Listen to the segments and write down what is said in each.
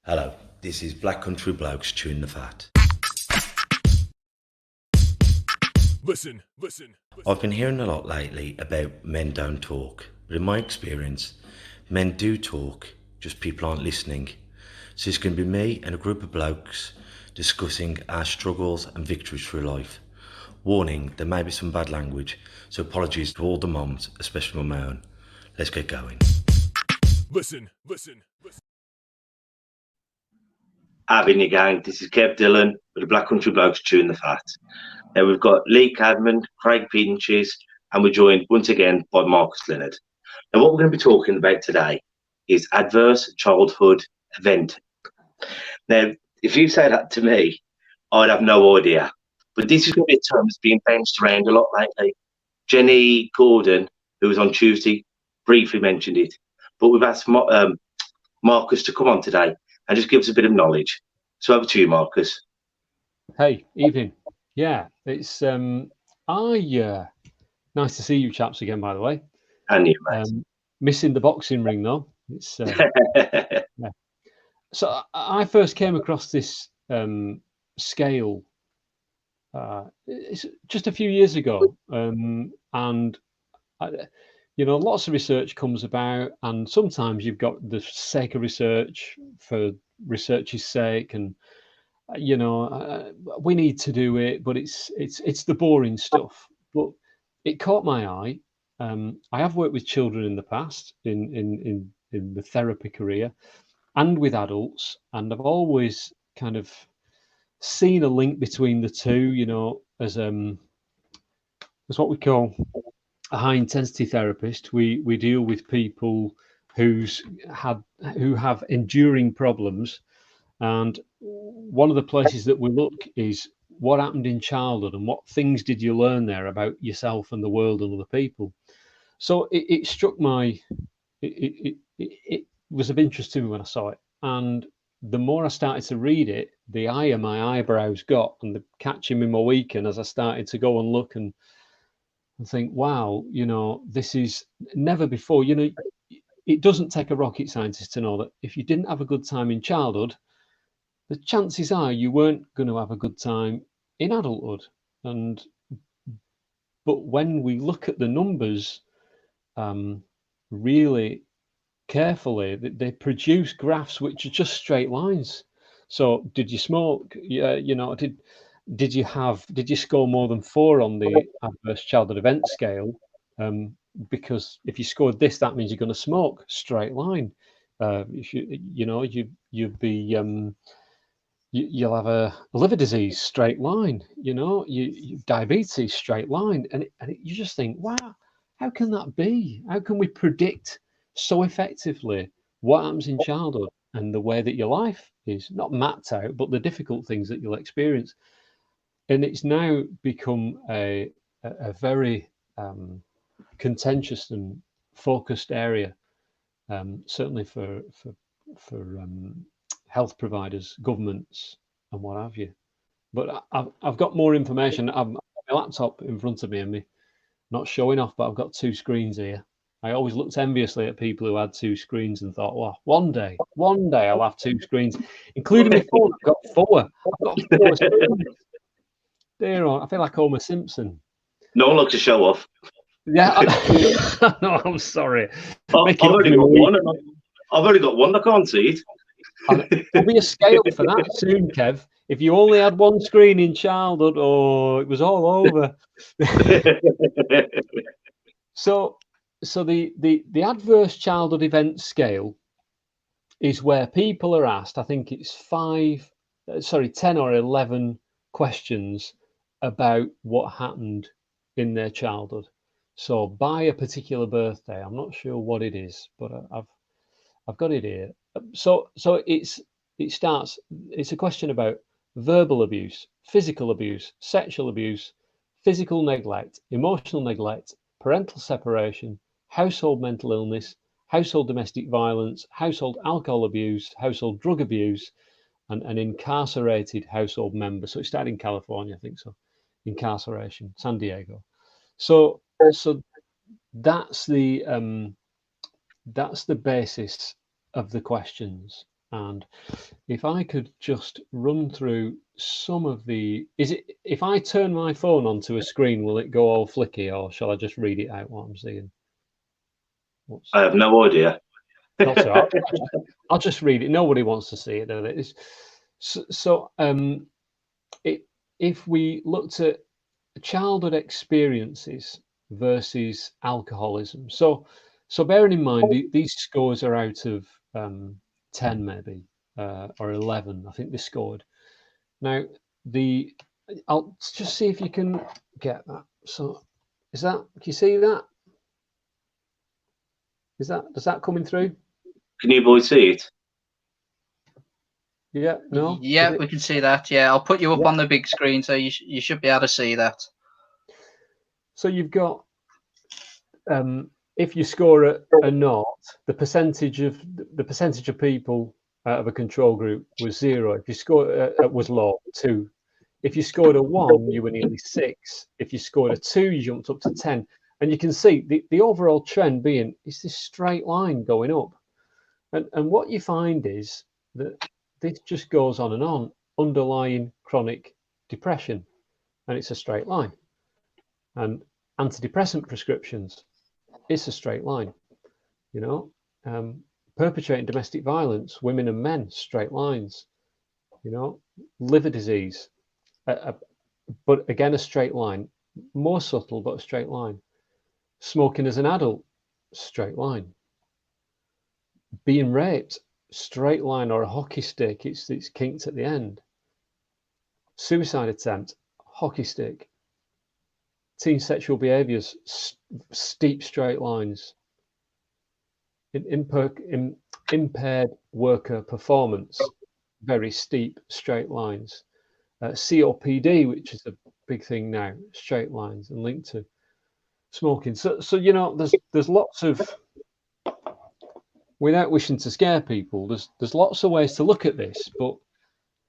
Hello, this is Black Country Blokes chewing the fat. Listen. I've been hearing a lot lately about men don't talk, but in my experience, men do talk, just people aren't listening. So it's going to be me and a group of blokes discussing our struggles and victories through life. Warning, there may be some bad language, so apologies to all the moms, especially my own. Let's get going. Listen. Having your gang. This is Kev Dillon with the Black Country Blokes chewing the fat. Now we've got Lee Cadman, Craig Pinches, and we're joined once again by Marcus Leonard. Now what we're going to be talking about today is adverse childhood event. Now, if you say that to me, I'd have no idea. But this is going to be a term that's being bounced around a lot lately. Jenny Gordon, who was on Tuesday, briefly mentioned it. But we've asked Marcus to come on today and just give us a bit of knowledge. So over to you, Marcus. Hey, evening. Yeah, it's nice to see you chaps again, by the way. And you, mate. Missing the boxing ring though. It's yeah. So I first came across this scale it's just a few years ago, and lots of research comes about, and sometimes you've got the sake of research for research's sake, and we need to do it, but it's the boring stuff. But it caught my eye. I have worked with children in the past in the therapy career and with adults, and I've always kind of seen a link between the two, as what we call a high intensity therapist. We deal with people who have enduring problems, and one of the places that we look is what happened in childhood and what things did you learn there about yourself and the world and other people. So it struck it was of interest to me when I saw it, and the more I started to read it, the higher my eyebrows got, and the catching me my weekend as I started to go and look and think, wow, this is never before. It doesn't take a rocket scientist to know that if you didn't have a good time in childhood, the chances are you weren't going to have a good time in adulthood. But when we look at the numbers really carefully, they produce graphs which are just straight lines. So did you smoke? Yeah, did you score more than 4 on the adverse childhood event scale? Because if you scored this, that means you're going to smoke. Straight line. You'd be you'll have a liver disease. Straight line. You diabetes. Straight line. And you just think, wow, how can that be? How can we predict so effectively what happens in childhood and the way that your life is not mapped out, but the difficult things that you'll experience? And it's now become a very contentious and focused area, certainly for health providers, governments, and what have you. But I've got more information. I've got my laptop in front of me, and me not showing off, but I've got 2 screens here. I always looked enviously at people who had 2 screens and thought, well, one day I'll have 2 screens, including my phone. I've got 4. I've got 4 screens. Dear, I feel like Homer Simpson. No one likes to show off. Yeah, no, I'm sorry. I've only got one. I've only got one. I can't see it. There'll be a scale for that soon, Kev. If you only had 1 screen in childhood, it was all over. So the adverse childhood event scale is where people are asked, I think it's 10 or 11 questions about what happened in their childhood. So by a particular birthday, I'm not sure what it is, but I've got it here. So it's a question about verbal abuse, physical abuse, sexual abuse, physical neglect, emotional neglect, parental separation, household mental illness, household domestic violence, household alcohol abuse, household drug abuse, and an incarcerated household member. So it started in California, I think so. Incarceration, San Diego. So that's the basis of the questions. And if I could just run through some of the, if I turn my phone onto a screen, will it go all flicky, or shall I just read it out what I'm seeing? I have no idea. Not so. I'll just read it. Nobody wants to see it, do they? If we looked at childhood experiences versus alcoholism, so bearing in mind these scores are out of 10 maybe, or 11, I think they scored. Now I'll just see if you can get that. So can you see that? Does that coming through? Can you boys see it? Yeah, no? Yeah, we can see that. Yeah, I'll put you up on the big screen, so you should be able to see that. So you've got, if you score a naught, the percentage of people out of a control group was 0. If you score was low, 2. If you scored a 1, you were nearly 6. If you scored a 2, you jumped up to 10. And you can see the overall trend being is this straight line going up. And what you find is that this just goes on and on, underlying chronic depression, and it's a straight line. And antidepressant prescriptions, it's a straight line. Perpetrating domestic violence, women and men, straight lines. Liver disease, but again a straight line, more subtle but a straight line. Smoking as an adult, straight line. Being raped, straight line or a hockey stick, it's kinked at the end. Suicide attempt, hockey stick. Teen sexual behaviours, steep straight lines. Impaired worker performance, very steep straight lines. COPD, which is a big thing now, straight lines and linked to smoking. So there's lots of, without wishing to scare people, there's lots of ways to look at this, but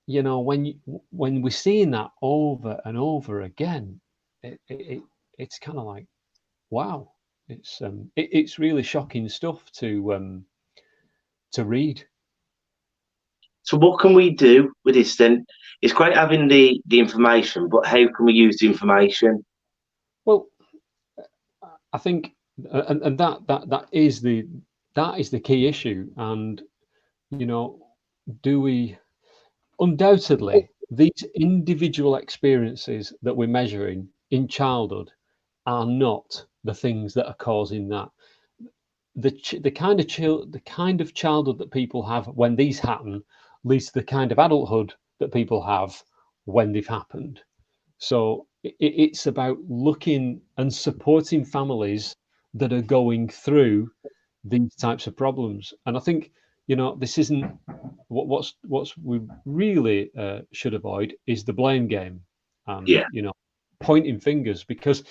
when we're seeing that over and over again, it's kind of like, wow, it's really shocking stuff to read. So what can we do with this then? It's great having the information, but how can we use the information? Well, I think, and that is the key issue. And do we, undoubtedly, these individual experiences that we're measuring in childhood are not the things that are causing that. The kind of childhood that people have when these happen leads to the kind of adulthood that people have when they've happened. So it's about looking and supporting families that are going through these types of problems. And I think, this isn't what we really should avoid is the blame game and, pointing fingers, because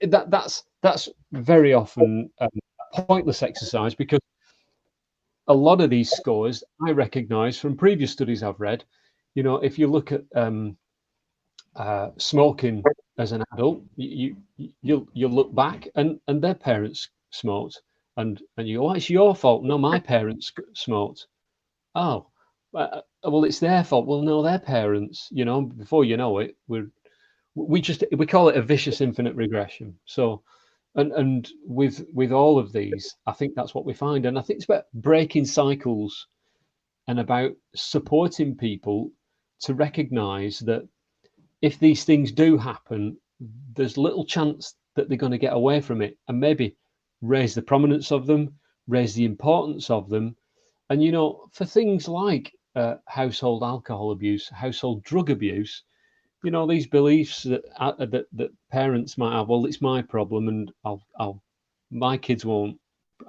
that's very often a pointless exercise, because a lot of these scores I recognize from previous studies I've read. If you look at smoking as an adult, you'll look back and their parents smoked, and you go, oh, it's your fault. No, my parents smoked. Oh, well, it's their fault. Well, no, their parents. Before you know it, we call it a vicious infinite regression. So, and with all of these, I think that's what we find, and I think it's about breaking cycles and about supporting people to recognise that if these things do happen, there's little chance that they're going to get away from it, and maybe raise the prominence of them, raise the importance of them. And, for things like household alcohol abuse, household drug abuse, these beliefs that parents might have, well, it's my problem and my kids won't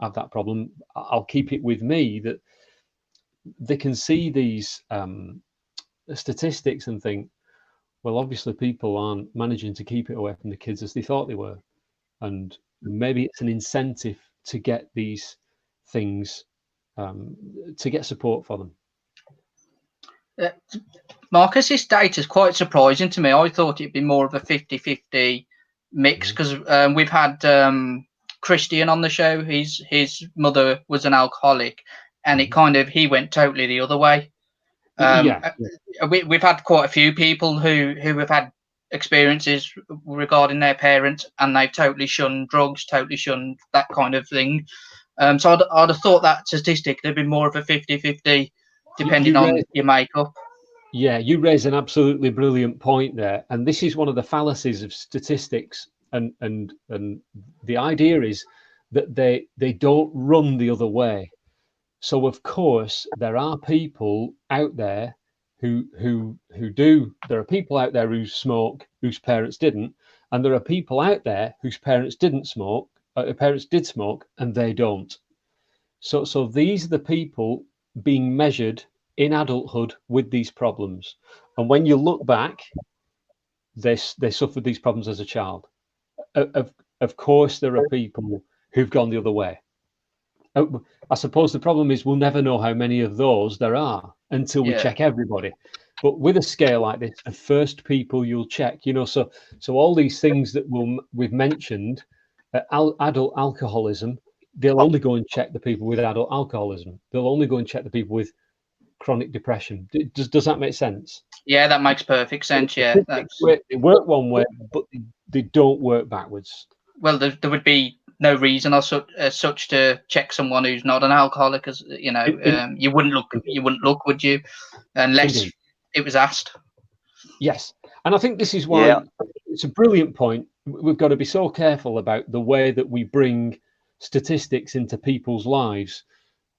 have that problem. I'll keep it with me. That they can see these statistics and think, well, obviously people aren't managing to keep it away from the kids as they thought they were. And maybe it's an incentive to get these things, to get support for them. Marcus, this data is quite surprising to me. I thought it'd be more of a 50-50 mix, because we've had Christian on the show. His mother was an alcoholic, and it kind of he went totally the other way. We've had quite a few people who have had experiences regarding their parents, and they've totally shunned drugs, totally shunned that kind of thing. So I'd have thought that statistic there'd be more of a 50-50 depending on your makeup. Yeah, you raise an absolutely brilliant point there, and this is one of the fallacies of statistics. And the idea is that they don't run the other way. So of course there are people out there who do. There are people out there who smoke whose parents didn't, and there are people out there whose parents didn't smoke. Parents did smoke and they don't. So these are the people being measured in adulthood with these problems. And when you look back, they suffered these problems as a child. Of course, there are people who've gone the other way. I suppose the problem is we'll never know how many of those there are until we check everybody. But with a scale like this, the first people you'll check, so all these things that we've mentioned, adult alcoholism, they'll only go and check the people with adult alcoholism. They'll only go and check the people with chronic depression. Does that make sense? Yeah, that makes perfect sense. Yeah, they work one way, but they don't work backwards. Well, there would be no reason as such to check someone who's not an alcoholic, as you wouldn't look, would you, unless it was asked. Yes, and I think this is why it's a brilliant point. We've got to be so careful about the way that we bring statistics into people's lives,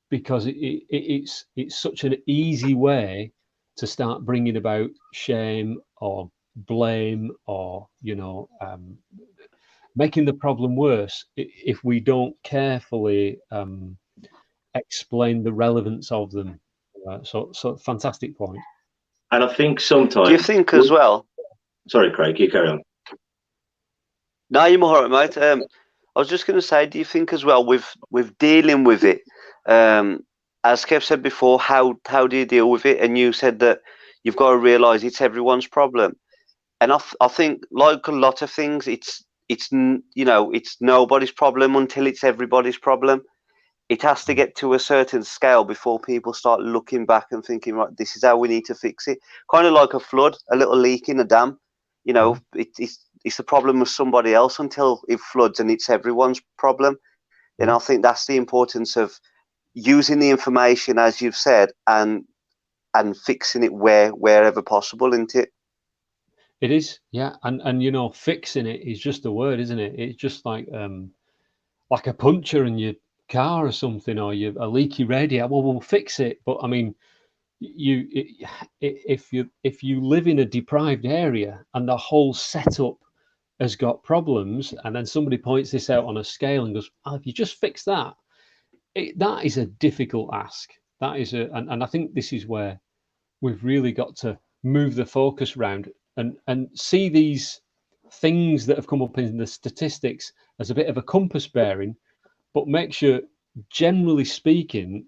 because it's such an easy way to start bringing about shame or blame or making the problem worse if we don't carefully explain the relevance of them. So fantastic point. And I think sometimes... Do you think as well... Sorry, Craig, you carry on. No, you're all right, mate. I was just going to say, do you think as well with dealing with it, as Kev said before, how do you deal with it? And you said that you've got to realise it's everyone's problem. And I think, like a lot of things, it's nobody's problem until it's everybody's problem. It has to get to a certain scale before people start looking back and thinking, right, this is how we need to fix it. Kind of like a flood, a little leak in a dam. It's the problem with somebody else until it floods and it's everyone's problem. And I think that's the importance of using the information, as you've said, and fixing it wherever possible, isn't it? It is, yeah, and fixing it is just a word, isn't it? It's just like a puncture in your car or something, or a leaky radiator. Well, we'll fix it, but I mean, if you live in a deprived area and the whole setup has got problems, and then somebody points this out on a scale and goes, "Oh, if you just fix that," that is a difficult ask. That is and I think this is where we've really got to move the focus around and see these things that have come up in the statistics as a bit of a compass bearing, but make sure, generally speaking,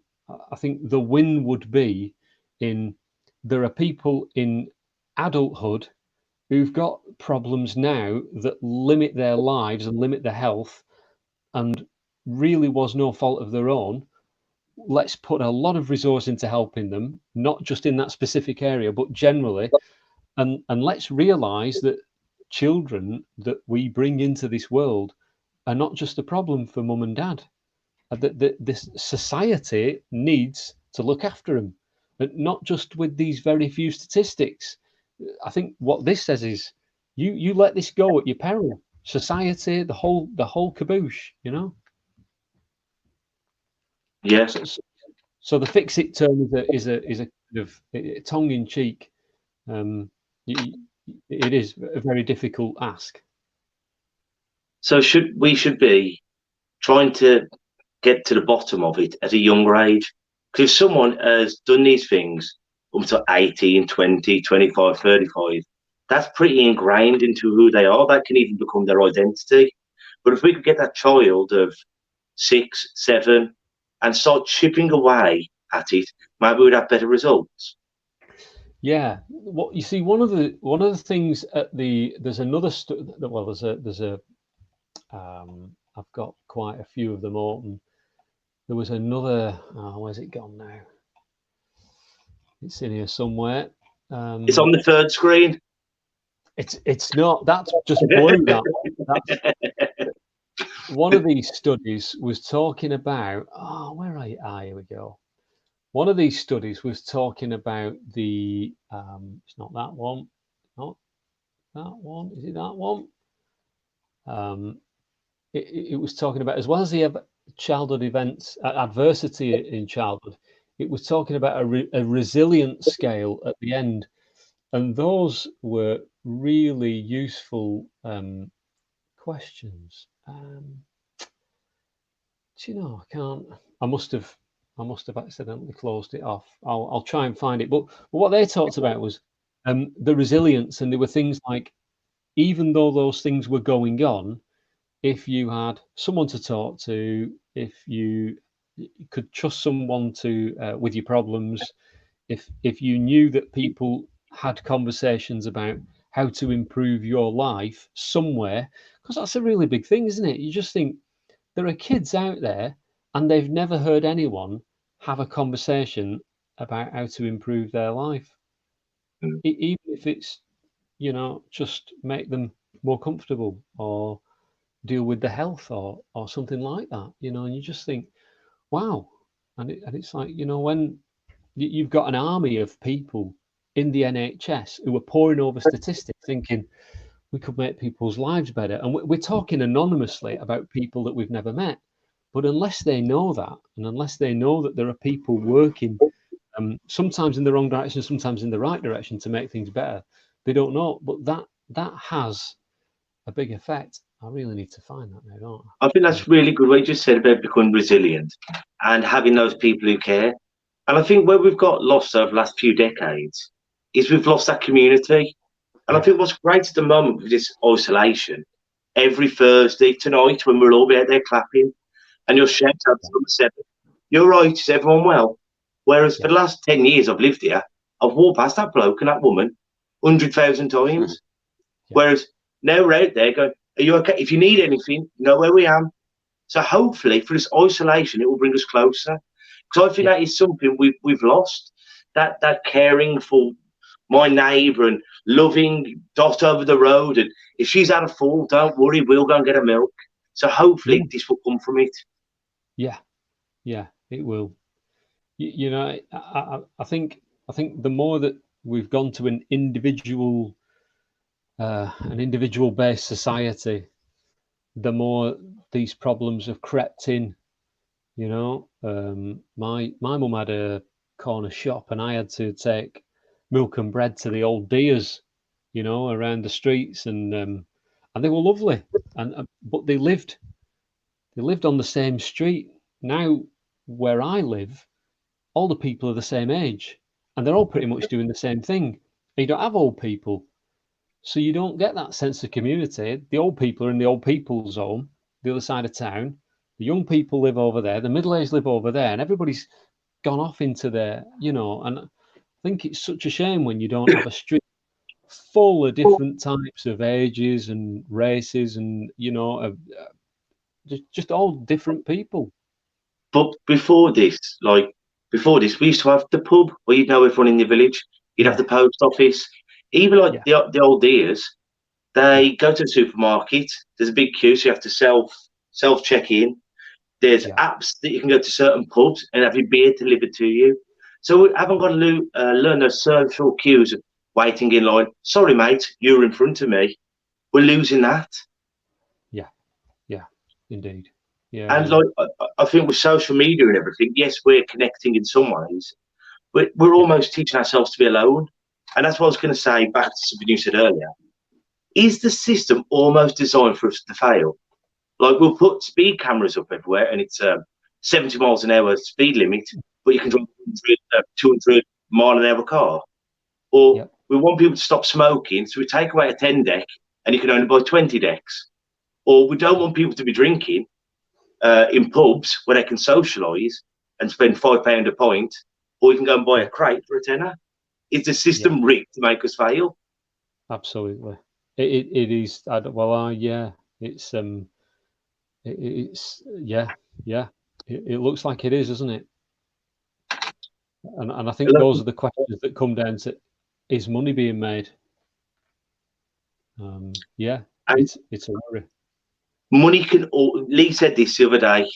I think the win would be there are people in adulthood who've got problems now that limit their lives and limit their health, and really was no fault of their own. Let's put a lot of resource into helping them, not just in that specific area, but generally. And let's realize that children that we bring into this world are not just a problem for mum and dad. This society needs to look after them, but not just with these very few statistics. I think what this says is you let this go at your peril. Society, the whole caboose, Yes. So the fix it term is a kind of tongue in cheek. It is a very difficult ask. So we should be trying to get to the bottom of it at a younger age. Because if someone has done these things up to 18, 20, 25, 35, that's pretty ingrained into who they are. That can even become their identity. But if we could get that child of 6, 7 and start chipping away at it, maybe we'd have better results. Yeah, what you see, one of the things there's another I've got quite a few of them open. there was another. Oh, where's it gone now? It's in here somewhere. It's on the third screen. It's not. That's just blue. That's one of these studies was talking about. Oh, where are you? Ah, here we go. One of these studies was talking about the. It's not that one. Not that one. Is it that one? It was talking about, as well as the childhood events, adversity in childhood, it was talking about a resilience scale at the end. And those were really useful questions. Do you know, I can't, I must have accidentally closed it off. I'll try and find it. But what they talked about was the resilience, and there were things like, even though those things were going on, if you had someone to talk to, if you could trust someone to with your problems, if you knew that people had conversations about how to improve your life somewhere, because that's a really big thing, isn't it? You just think there are kids out there and they've never heard anyone have a conversation about how to improve their life, even if it's, you know, just make them more comfortable or deal with the health or something like that, you know. And you just think, wow. And it's like, you know, when you've got an army of people in the NHS who are poring over statistics thinking we could make people's lives better, and we're talking anonymously about people that we've never met, but unless they know that, and unless they know that there are people working sometimes in the wrong direction, sometimes in the right direction to make things better, they don't know. But that has a big effect. I really need to find that now, don't I? I think that's really good what you just said about becoming resilient and having those people who care. And I think where we've got lost over the last few decades is we've lost that community. And I think what's great at the moment with this isolation, every Thursday tonight when we'll all be out there clapping and you'll shout out to number 7, "You're right, is everyone well?" Whereas for the last 10 years I've lived here, I've walked past that bloke and that woman 100,000 times. Whereas now we're out there going, "Are you okay? If you need anything, you know where we am." So hopefully for this isolation, it will bring us closer. Because I think that is something we've lost, that caring for my neighbour and loving Dot over the road. And if she's had a fall, don't worry, we'll go and get her milk. So hopefully this will come from it. Yeah, it will. You know, I think the more that we've gone to an individual based society, the more these problems have crept in. You know, my mum had a corner shop, and I had to take milk and bread to the old dears, you know, around the streets, and they were lovely, and but they lived on the same street. Now, where I live, all the people are the same age, and they're all pretty much doing the same thing. And you don't have old people, so you don't get that sense of community. The old people are in the old people's home, the other side of town. The young people live over there, the middle-aged live over there, and everybody's gone off into their, you know. And I think it's such a shame when you don't have a street full of different types of ages and races, and, you know, just all different people. But before this, we used to have the pub where you'd know everyone in the village. You'd have the post office. Even like the old dears, they go to the supermarket. There's a big queue, so you have to self check in. There's apps that you can go to certain pubs and have your beer delivered to you. So we haven't got to learn those social cues of waiting in line. Sorry, mate, you're in front of me. We're losing that. Yeah, indeed. Yeah. And I think with social media and everything, yes, we're connecting in some ways, but we're almost teaching ourselves to be alone. And that's what I was going to say back to something you said earlier. Is the system almost designed for us to fail? Like, we'll put speed cameras up everywhere, and it's 70 miles an hour speed limit, but you can drive 200 mile an hour car. Or we want people to stop smoking, so we take away a 10 deck, and you can only buy 20 decks. Or we don't want people to be drinking in pubs where they can socialise and spend £5 a pint, or you can go and buy a crate for a tenner. Is the system rigged to make us fail? Absolutely. It is. It's It looks like it is, doesn't it? And I think those are the questions that come down to, is money being made? Yeah, it's a worry. Money can. Lee said this the other day.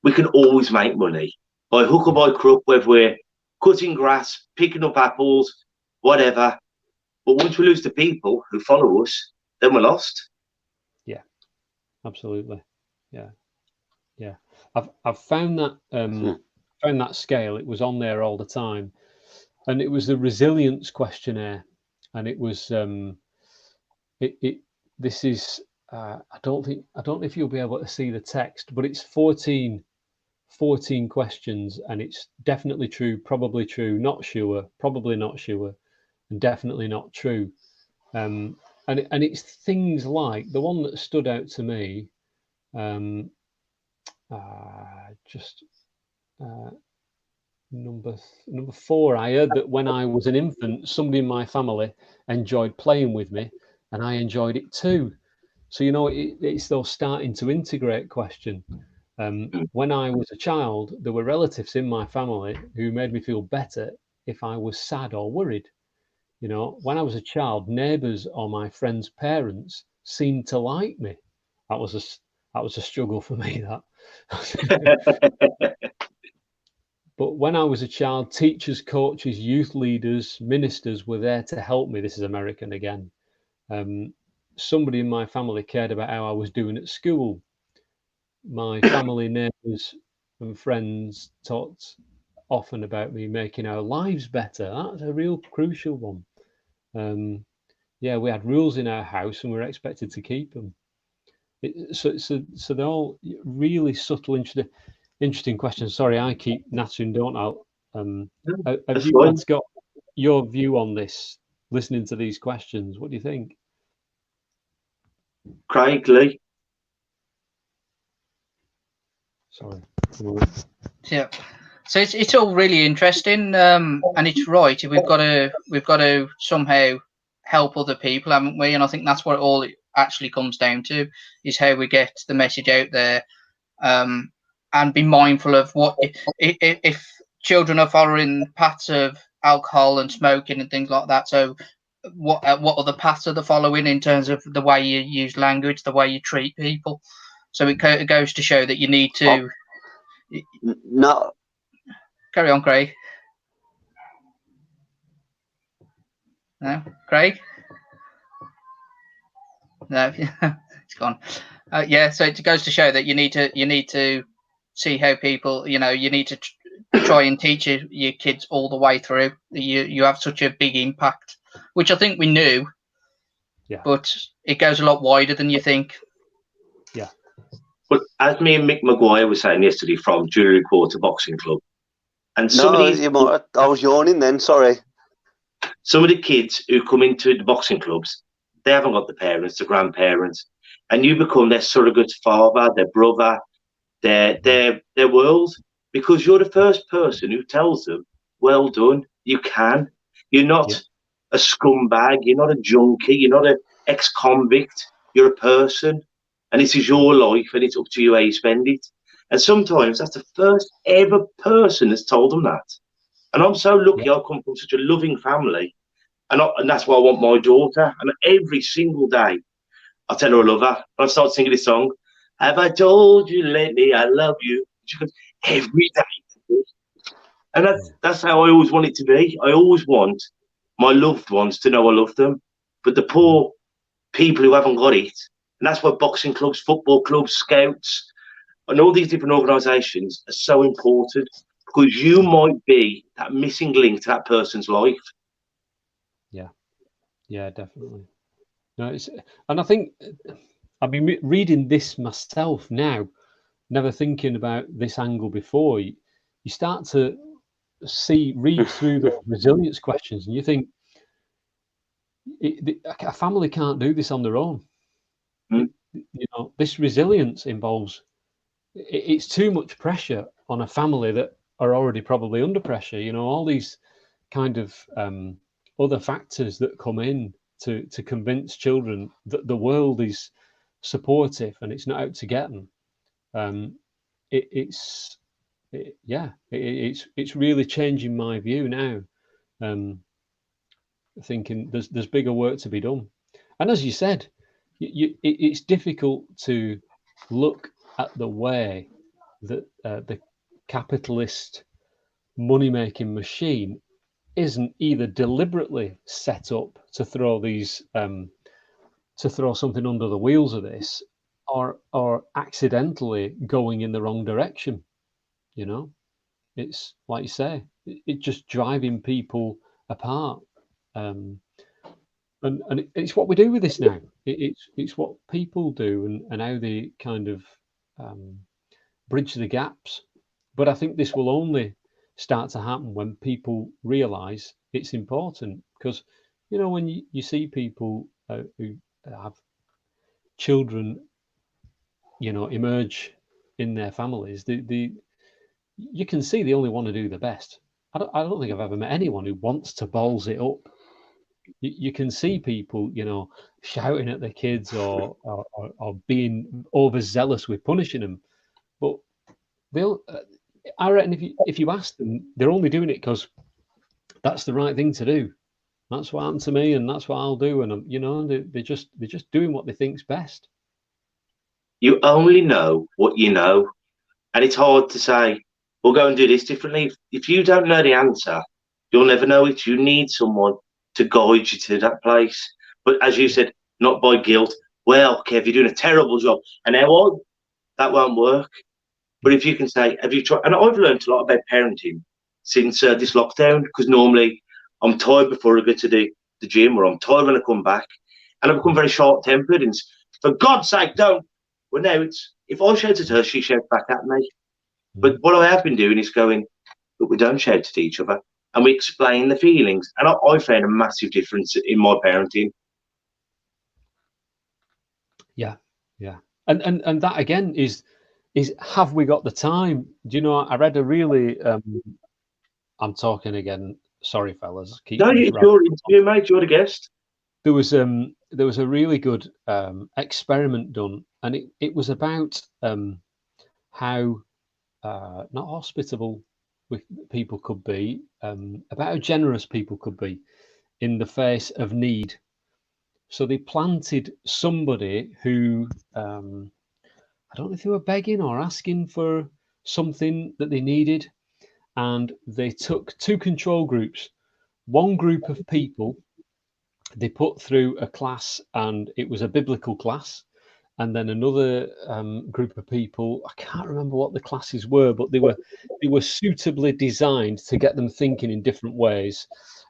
We can always make money by hook or by crook, whether we're cutting grass, picking up apples, whatever. But once we lose the people who follow us, then we're lost. Yeah, absolutely. Yeah. I've found that found that scale. It was on there all the time, and it was the resilience questionnaire, and it was this is I don't know if you'll be able to see the text, but it's 14 questions, and it's definitely true, probably true, not sure, probably not sure, and definitely not true. And it's things like the one that stood out to me. Number 4, I heard that when I was an infant, somebody in my family enjoyed playing with me, and I enjoyed it too. So, you know, it's those starting to integrate question. When I was a child, there were relatives in my family who made me feel better if I was sad or worried. You know, when I was a child, neighbours or my friends' parents seemed to like me. That was a struggle for me, that. But when I was a child, teachers, coaches, youth leaders, ministers were there to help me. This is American again. Somebody in my family cared about how I was doing at school. My family, neighbours and friends talked often about me making our lives better. That's a real crucial one. Yeah, we had rules in our house and we were expected to keep them. So they're all really subtle, interesting questions. Sorry, I keep nattering, don't I? Have you guys got your view on this, listening to these questions? What do you think? Craig, Lee? Sorry. Yeah. So it's all really interesting, and it's right. We've got to somehow help other people, haven't we? And I think that's what it actually comes down to, is how we get the message out there, and be mindful of what if children are following paths of alcohol and smoking and things like that. So what other paths are they following in terms of the way you use language, the way you treat people? So it goes to show that you need to. No. Carry on, Craig. No, Craig? No, it's gone. Yeah, so it goes to show that you need to see how people, you need to try and teach your kids all the way through. You have such a big impact, which I think we knew, but it goes a lot wider than you think. Yeah. But as me and Mick Maguire were saying yesterday from Jewellery Quarter Boxing Club, and I was yawning then, sorry. Some of the kids who come into the boxing clubs, they haven't got the parents, the grandparents, and you become their surrogate father, their brother, their world, because you're the first person who tells them, well done, you can. You're not a scumbag, you're not a junkie, you're not an ex-convict, you're a person, and this is your life, and it's up to you how you spend it. And sometimes that's the first ever person that's told them that. And I'm so lucky I come from such a loving family. And that's why I want my daughter. And every single day, I tell her I love her. And I start singing this song. Have I told you lately I love you? She goes, every day. And that's how I always want it to be. I always want my loved ones to know I love them. But the poor people who haven't got it, and that's why boxing clubs, football clubs, scouts, and all these different organisations are so important, because you might be that missing link to that person's life. Yeah, definitely. No, and I think I've been reading this myself now, never thinking about this angle before. You start to read through the resilience questions, and you think a family can't do this on their own. This resilience involves, it's too much pressure on a family that are already probably under pressure. All these kind of other factors that come in to convince children that the world is supportive and it's not out to get them. it's really changing my view now. Thinking there's bigger work to be done, and as you said, it's difficult to look at the way that the capitalist money-making machine isn't either deliberately set up to throw these to throw something under the wheels of this, or accidentally going in the wrong direction. You know, it's like you say, it's just driving people apart. And it's what we do with this now. It's what people do, and how they kind of bridge the gaps. But I think this will only start to happen when people realise it's important. Because, you know, when you see people who have children, you know, emerge in their families, you can see they only want to do the best. I don't think I've ever met anyone who wants to balls it up. You can see people, you know, shouting at their kids or being overzealous with punishing them, but they'll. I reckon if you ask them, they're only doing it because that's the right thing to do. That's what happened to me, and that's what I'll do. And you know, they're just doing what they think's best. You only know what you know, and it's hard to say, we'll go and do this differently. If you don't know the answer, you'll never know it. You need someone to guide you to that place. But as you said, not by guilt. Well, Kev, you're doing a terrible job. And now on, that won't work. But if you can say, have you tried? And I've learned a lot about parenting since this lockdown, because normally I'm tired before I go to the gym, or I'm tired when I come back. And I've become very short-tempered. And for God's sake, don't. Well, now it's, if I shout at her, she shouts back at me. But what I have been doing is going, but we don't shout at each other, and we explain the feelings. And I found a massive difference in my parenting. Yeah. And that again is have we got the time? Do you know, I read a really I'm talking again, sorry fellas. No, it's your interview, mate, you're the guest. There was a really good experiment done, and it was about how not hospitable people could be, about how generous people could be in the face of need. So they planted somebody who, I don't know if they were begging or asking for something that they needed, and they took two control groups. One group of people they put through a class, and it was a biblical class. And then another group of people, I can't remember what the classes were, but they were suitably designed to get them thinking in different ways.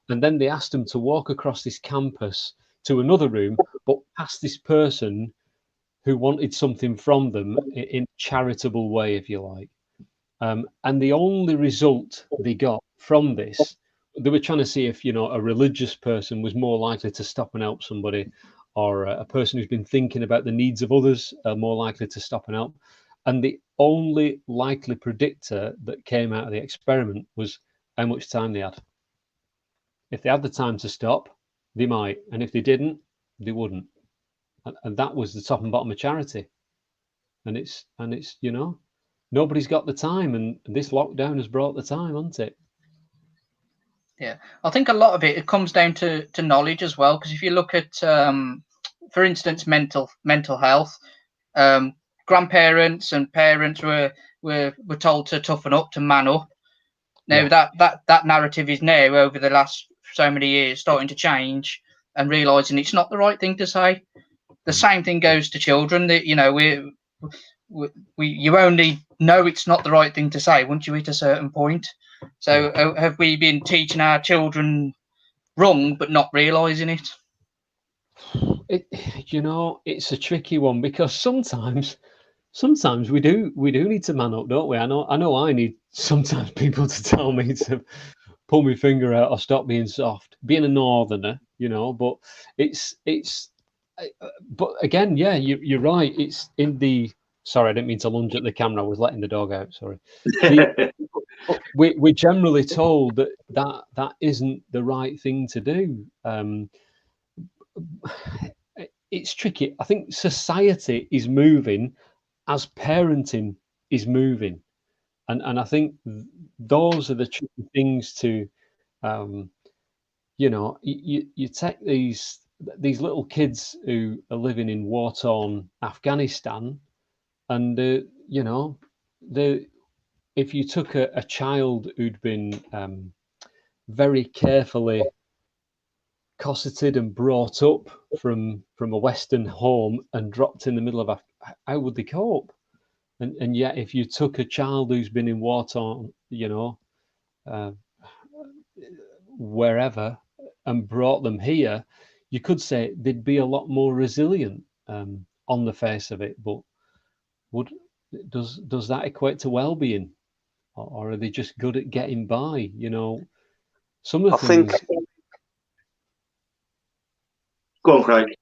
And then they asked them to walk across this campus to another room, but past this person who wanted something from them in a charitable way, if you like. And the only result they got from this, they were trying to see if, you know, a religious person was more likely to stop and help somebody, or a person who's been thinking about the needs of others are more likely to stop and help. And the only likely predictor that came out of the experiment was how much time they had. If they had the time to stop, they might. And if they didn't, they wouldn't. And that was the top and bottom of charity. And it's you know, nobody's got the time. And this lockdown has brought the time, hasn't it? Yeah, I think a lot of it comes down to knowledge as well. Because if you look at, for instance, mental health, grandparents and parents were told to toughen up, to man up. Now that narrative is now, over the last so many years, starting to change and realizing it's not the right thing to say. The same thing goes to children. That, you know, you only know it's not the right thing to say once you hit a certain point. So have we been teaching our children wrong but not realizing it? You know, it's a tricky one, because sometimes we do need to man up, don't we? I know I need sometimes people to tell me to pull my finger out or stop being soft, being a northerner, you know. But but again, yeah, you're right. It's in the, sorry, I didn't mean to lunge at the camera. I was letting the dog out. Sorry. We're generally told that isn't the right thing to do. It's tricky. I think society is moving as parenting is moving, and I think those are the tricky things to, you know, you take these little kids who are living in war-torn Afghanistan, and you know, if you took a child who'd been very carefully cosseted and brought up from a Western home and dropped in the middle of how would they cope? And yet, if you took a child who's been in war-torn, you know, wherever, and brought them here, you could say they'd be a lot more resilient on the face of it. But does that equate to well-being, or are they just good at getting by? You know, some of the things. Go on, Craig.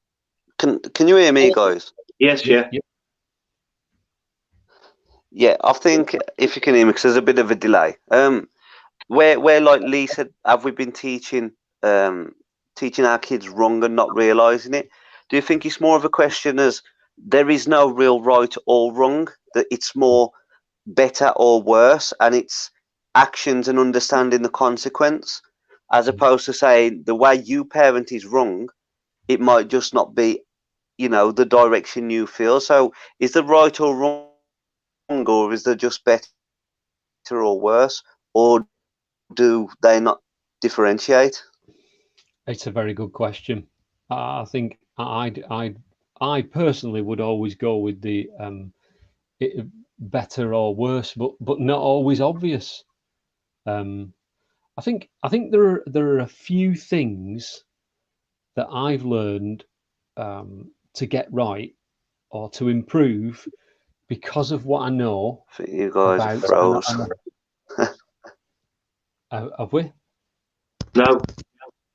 Can you hear me, guys? Yes, yeah. Yeah, I think if you can hear me, because there's a bit of a delay. Where like Lee said, have we been teaching our kids wrong and not realizing it? Do you think it's more of a question as there is no real right or wrong, that it's more better or worse, and it's actions and understanding the consequence, as opposed to saying the way you parent is wrong, it might just not be, you know, the direction you feel. So is there right or wrong, or is there just better or worse, or do they not differentiate? It's a very good question. I think I personally would always go with the better or worse, but not always obvious. I think there are a few things that I've learned to get right or to improve because of what I know. I think you guys are froze. Have we? No,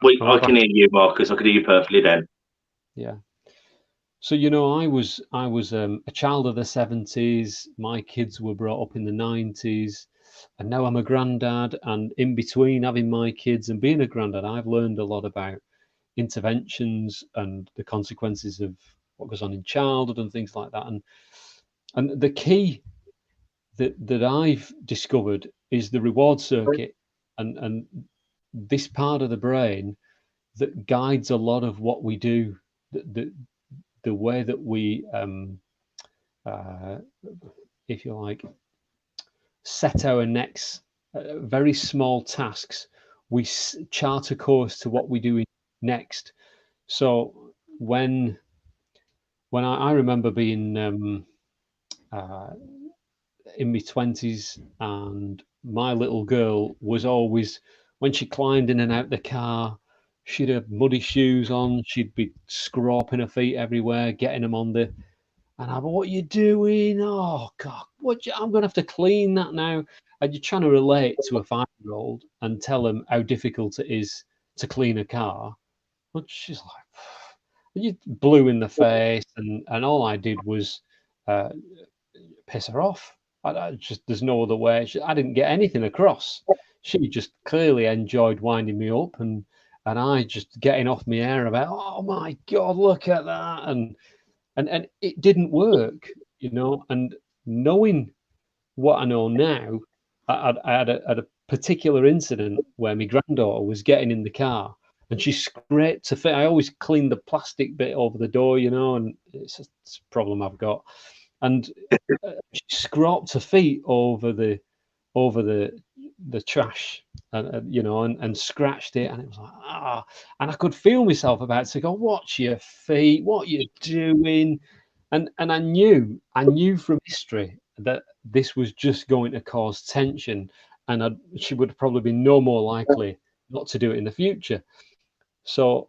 I can hear you, Marcus. I can hear you perfectly then. Yeah. So, you know, I was a child of the 70s. My kids were brought up in the 90s, and now I'm a granddad. And in between having my kids and being a granddad, I've learned a lot about interventions and the consequences of what goes on in childhood and things like that. And the key that I've discovered is the reward circuit, and this part of the brain that guides a lot of what we do, the way that we, if you like, set our next very small tasks. We chart a course to what we do next. So when I remember being in my 20s, and my little girl was always, when she climbed in and out the car, she'd have muddy shoes on, she'd be scraping her feet everywhere, getting them on the, and I'm, what are you doing? Oh God, I'm gonna have to clean that now. And you're trying to relate to a 5-year-old and tell them how difficult it is to clean a car. But she's like, you blew in the face, and all I did was piss her off. I just, there's no other way. I didn't get anything across. She just clearly enjoyed winding me up, and I just getting off my hair about, oh my God, look at that, and it didn't work, you know. And knowing what I know now, I had a particular incident where my granddaughter was getting in the car and she scraped her feet. I always clean the plastic bit over the door, you know, and it's a problem I've got. And she scraped her feet over the trash, you know, and scratched it, and it was like, and I could feel myself about to go, watch your feet, what you doing? And I knew from history that this was just going to cause tension, and she would probably be no more likely not to do it in the future. So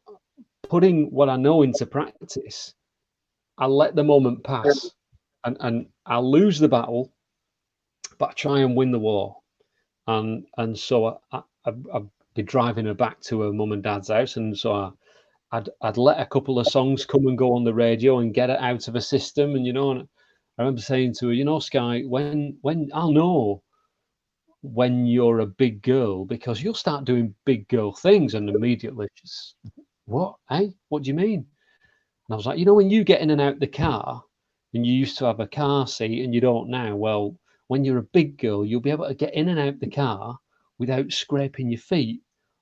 putting what I know into practice, I let the moment pass, and I'll lose the battle, but I try and win the war. And so I'd be driving her back to her mum and dad's house, and so I'd let a couple of songs come and go on the radio and get it out of her system. And, you know, and I remember saying to her, you know, Sky, when I'll know when you're a big girl, because you'll start doing big girl things. And immediately she's, what, eh? What do you mean? And I was like, you know, when you get in and out the car, and you used to have a car seat and you don't now, well, when you're a big girl, you'll be able to get in and out the car without scraping your feet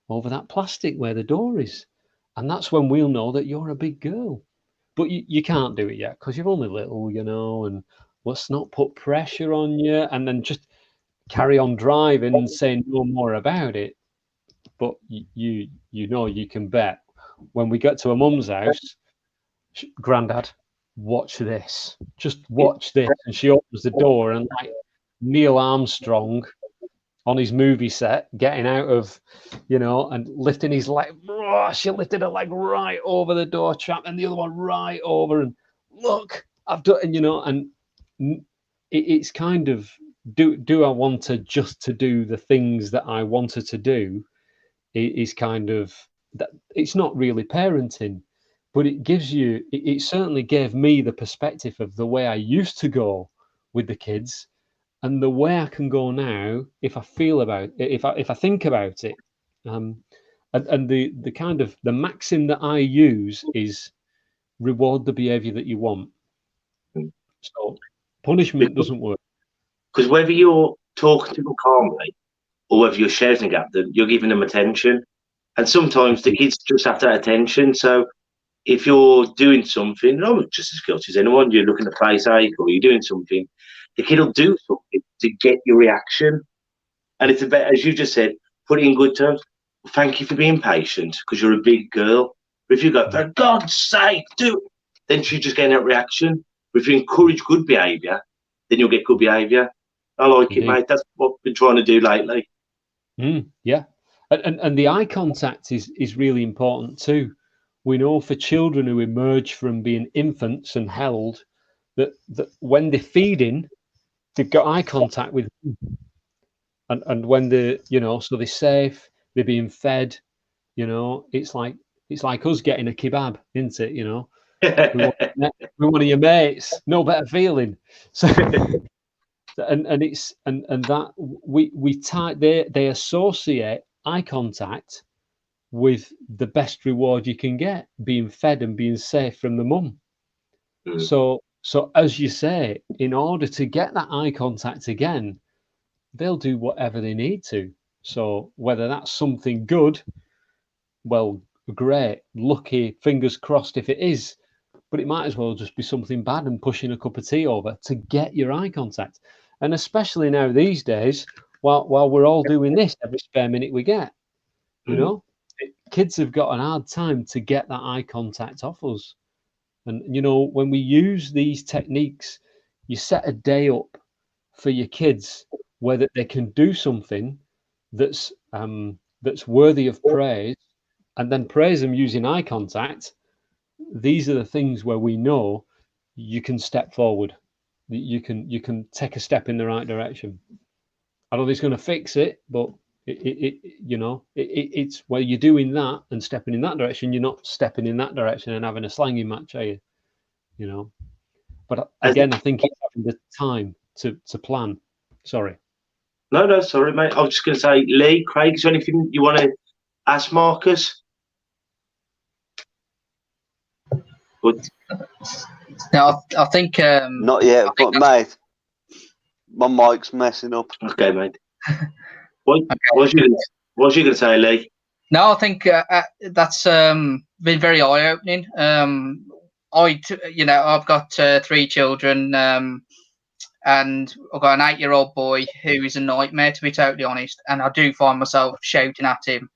over that plastic where the door is. And that's when we'll know that you're a big girl. But you can't do it yet because you're only little, you know, and let's not put pressure on you and then just carry on driving and say no more about it. But you know, you can bet when we get to a mum's house, Grandad, watch this. Just watch this. And she opens the door and like Neil Armstrong on his movie set, getting out of, you know, and lifting his leg. She lifted her leg right over the door trap and the other one right over. And look, I've done, and, you know, and it's kind of, do I want to just to do the things that I wanted to do? Is kind of, that it's not really parenting, but it gives you, it certainly gave me the perspective of the way I used to go with the kids and the way I can go now if I feel about it, if I think about it. And the kind of the maxim that I use is reward the behavior that you want. So punishment doesn't work. Because whether you're talking to them calmly or whether you're shouting at them, you're giving them attention. And sometimes the kids just have that attention. So if you're doing something, I'm just as guilty as anyone, you're looking at face ache or you're doing something, the kid will do something to get your reaction. And it's about, as you just said, put it in good terms. Thank you for being patient because you're a big girl. But if you go, for God's sake, do it, then she's just getting that reaction. But if you encourage good behaviour, then you'll get good behaviour. I like it, mate. That's what we've been trying to do lately. Yeah. And the eye contact is really important too. We know for children who emerge from being infants and held, that when they're feeding, they've got eye contact with them. And when they're, you know, so they're safe, they're being fed, you know, it's like us getting a kebab, isn't it? You know, we're one of your mates, no better feeling. So and it's and that they associate eye contact with the best reward you can get, being fed and being safe from the mum. So as you say, in order to get that eye contact again, they'll do whatever they need to. So whether that's something good, well, great, lucky, fingers crossed if it is, but it might as well just be something bad and pushing a cup of tea over to get your eye contact. And especially now these days, while we're all doing this every spare minute we get, you know, kids have got an hard time to get that eye contact off us. And, you know, when we use these techniques, you set a day up for your kids where that they can do something that's worthy of praise, and then praise them using eye contact. These are the things where we know you can step forward. You can take a step in the right direction. I don't think it's going to fix it, but it's where you're doing that and stepping in that direction. You're not stepping in that direction and having a slanging match, are you? You know. But again, I think it's having the time to plan. Sorry. No, sorry, mate. I was just going to say, Lee, Craig, is there anything you want to ask Marcus? But no, I think not yet, but mate, my mic's messing up. Okay, mate. What was you going to say, Lee? No, I think that's been very eye-opening. I've got 3 children, and I've got an 8-year-old boy who is a nightmare, to be totally honest. And I do find myself shouting at him,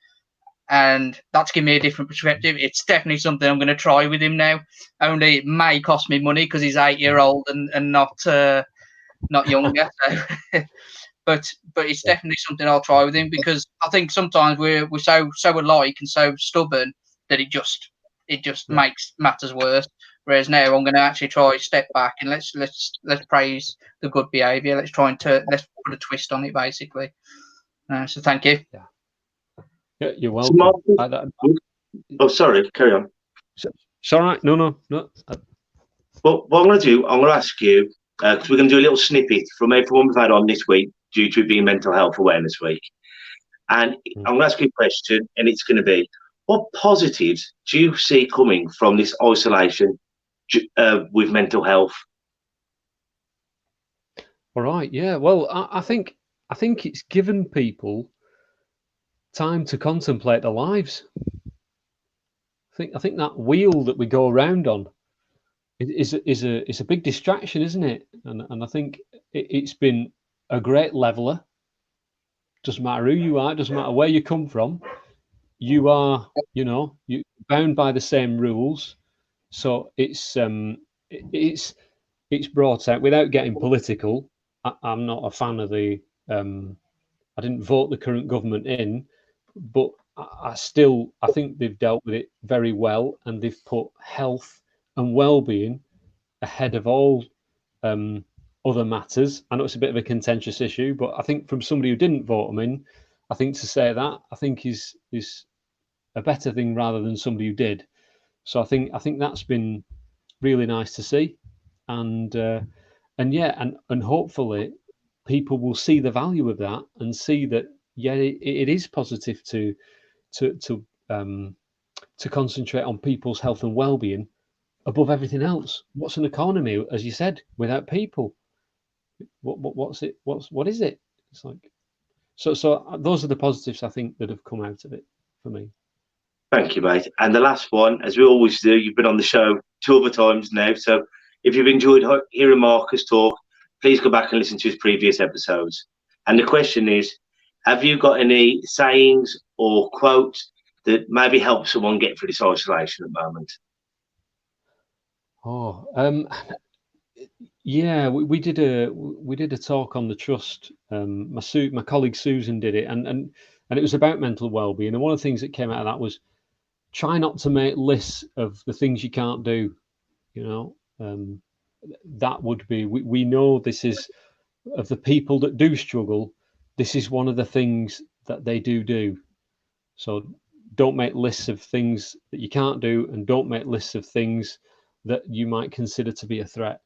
and that's given me a different perspective. It's definitely something I'm going to try with him now. Only it may cost me money because he's 8-year-old and not younger. So. But it's definitely something I'll try with him, because I think sometimes we're so alike and so stubborn that it just makes matters worse. Whereas now I'm going to actually try step back and let's praise the good behaviour. Let's try and let's put a twist on it, basically. So thank you. Yeah, you're welcome. Oh, sorry, carry on. It's all right. No. Well, what I'm going to do, I'm going to ask you, because we're going to do a little snippet from everyone we've had on this week due to it being Mental Health Awareness Week. And I'm going to ask you a question, and it's going to be, what positives do you see coming from this isolation with mental health? All right. Yeah. Well, I think it's given people time to contemplate their lives. I think that wheel that we go around on is a big distraction, isn't it? And I think it's been a great leveler. Doesn't matter who you are, doesn't matter where you come from. You are, you're bound by the same rules. So it's brought out without getting political. I'm not a fan of the. I didn't vote the current government in, but I think they've dealt with it very well, and they've put health and well-being ahead of all other matters. I know it's a bit of a contentious issue, but I think from somebody who didn't vote them in, I think to say that I think is a better thing rather than somebody who did. So I think that's been really nice to see, and hopefully people will see the value of that and see that it is positive to concentrate on people's health and well-being above everything else. What's an economy, as you said, without people? What is it? It's like so those are the positives I think that have come out of it for me. Thank you, mate. And the last one, as we always do, you've been on the show 2 other times now. So if you've enjoyed hearing Marcus talk, please go back and listen to his previous episodes. And the question is, have you got any sayings or quotes that maybe help someone get through this isolation at the moment? Yeah, we did a talk on the trust. My colleague Susan did it, and it was about mental well-being. And one of the things that came out of that was try not to make lists of the things you can't do. That would be. We know this is of the people that do struggle. This is one of the things that they do. So don't make lists of things that you can't do, and don't make lists of things that you might consider to be a threat.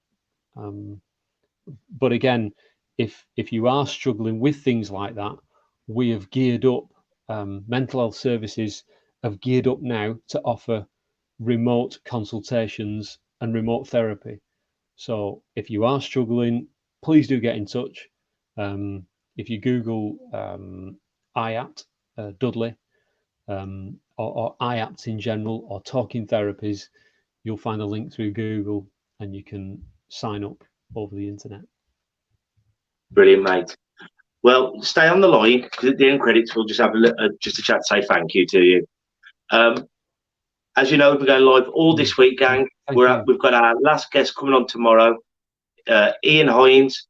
But again, if you are struggling with things like that, we have geared up. Mental health services have geared up now to offer remote consultations and remote therapy. So if you are struggling, please do get in touch. If you Google IAPT, Dudley, or IAPT in general, or Talking Therapies, you'll find a link through Google and you can sign up over the internet. Brilliant, mate. Well, stay on the line because at the end credits we'll just have just a chat to say thank you to you. As you know, we're going live all this week, gang. We've got our last guest coming on tomorrow, Ian Hines,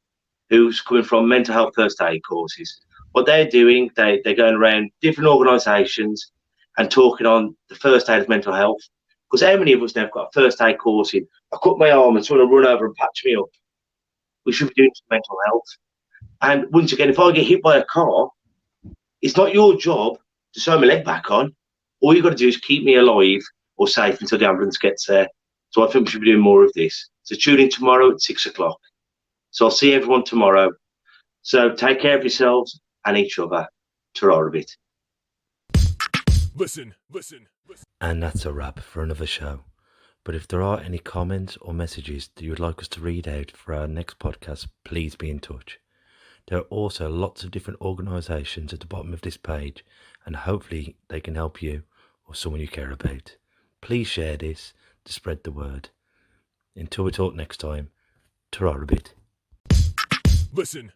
who's coming from mental health first aid courses. What they're doing, they're going around different organisations and talking on the first aid of mental health. Because how many of us now have got a first aid course in? I cut my arm and someone will run over and patch me up. We should be doing some mental health. And once again, if I get hit by a car, it's not your job to sew my leg back on. All you've got to do is keep me alive or safe until the ambulance gets there. So I think we should be doing more of this. So tune in tomorrow at 6 o'clock. So I'll see everyone tomorrow. So take care of yourselves and each other. Ta-ra a bit. Listen. And that's a wrap for another show. But if there are any comments or messages that you would like us to read out for our next podcast, please be in touch. There are also lots of different organisations at the bottom of this page, and hopefully they can help you or someone you care about. Please share this to spread the word. Until we talk next time, ta-ra a bit. Listen.